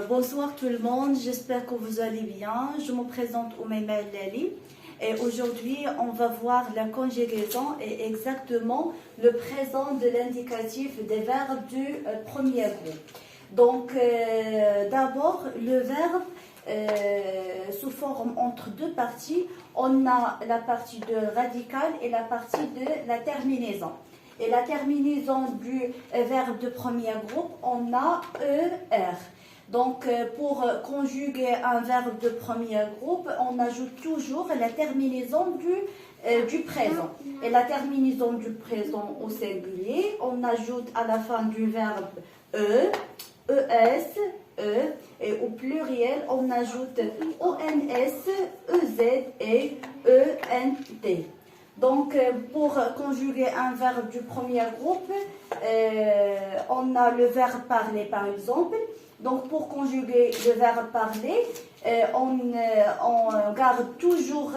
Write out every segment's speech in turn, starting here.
Bonsoir tout le monde, j'espère que vous allez bien. Je me présente Oumaima Lali et aujourd'hui on va voir la conjugaison et exactement le présent de l'indicatif des verbes du premier groupe. Donc d'abord le verbe sous forme entre deux parties. On a la partie de radical et la partie de la terminaison. Et la terminaison du verbe de premier groupe, on a ER. Donc, pour conjuguer un verbe de premier groupe, on ajoute toujours la terminaison du présent. Et la terminaison du présent au singulier, on ajoute à la fin du verbe E, ES, E, et au pluriel, on ajoute ONS, EZ et ENT. Donc, pour conjuguer un verbe du premier groupe, on a le verbe parler par exemple. Donc, pour conjuguer le verbe parler, on garde toujours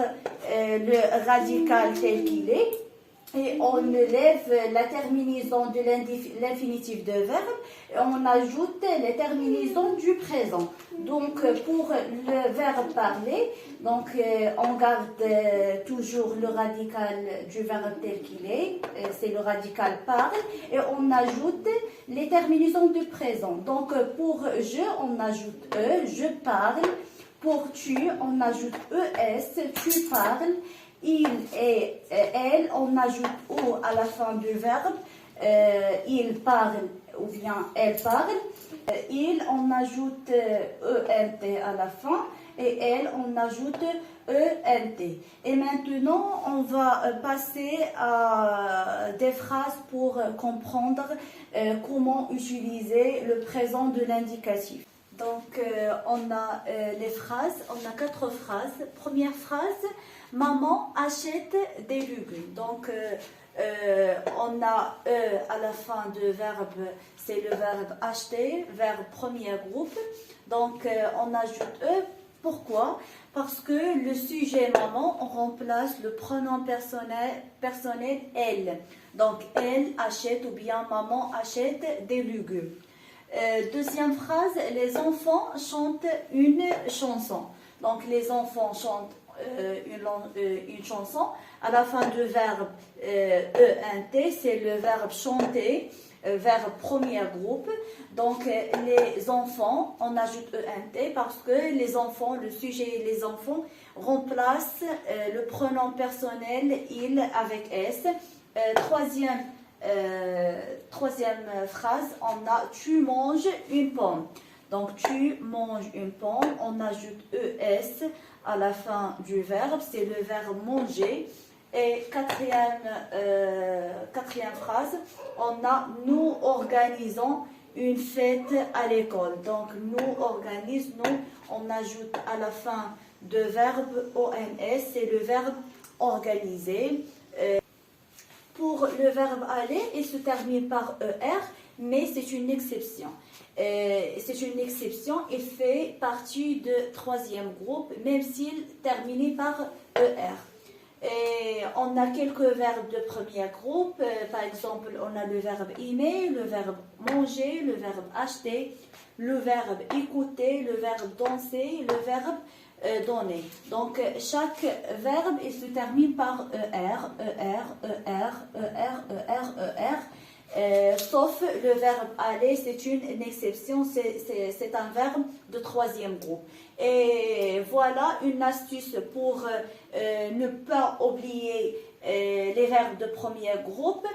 le radical tel qu'il est et on lève la terminaison de l'infinitif de verbe et on ajoute les terminaisons du présent. Donc, pour le verbe parler, donc, on garde toujours le radical du verbe tel qu'il est, c'est le radical parle, et on ajoute les terminaisons du présent. Donc, pour je, on ajoute E, je parle. Pour tu, on ajoute ES, tu parles. Il et elle, on ajoute O à la fin du verbe. Il parle ou bien elle parle. Il, on ajoute ENT à la fin. Et elle, on ajoute ENT. Et maintenant, on va passer à des phrases pour comprendre comment utiliser le présent de l'indicatif. Donc, on a les phrases, on a 4 phrases. Première phrase, maman achète des légumes. Donc, on a à la fin du verbe, c'est le verbe acheter, verbe premier groupe. Donc, on ajoute pourquoi? Parce que le sujet maman, on remplace le pronom personnel elle. Donc, elle achète ou bien maman achète des légumes. Deuxième phrase, les enfants chantent une chanson. Donc, les enfants chantent une chanson. À la fin du verbe ENT, c'est le verbe chanter, verbe premier groupe. Donc, les enfants, on ajoute ENT parce que les enfants, le sujet les enfants remplacent le pronom personnel il avec S. Troisième phrase, on a tu manges une pomme. Donc tu manges une pomme, on ajoute ES à la fin du verbe, c'est le verbe manger. Et quatrième phrase, on a nous organisons une fête à l'école. Donc nous organisons, nous, on ajoute à la fin de verbe ONS, c'est le verbe organiser. Pour le verbe aller, il se termine par ER, mais c'est une exception. C'est une exception, il fait partie du troisième groupe, même s'il termine par ER. Et on a quelques verbes de premier groupe, par exemple, on a le verbe aimer, le verbe manger, le verbe acheter, le verbe écouter, le verbe danser, le verbe donner. Donc, chaque verbe, il se termine par sauf le verbe aller, c'est une exception, c'est un verbe de troisième groupe. Et voilà une astuce pour ne pas oublier les verbes de premier groupe.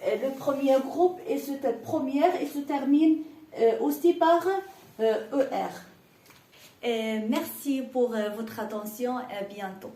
Le premier groupe, il se termine aussi par ER. Merci pour votre attention et à bientôt.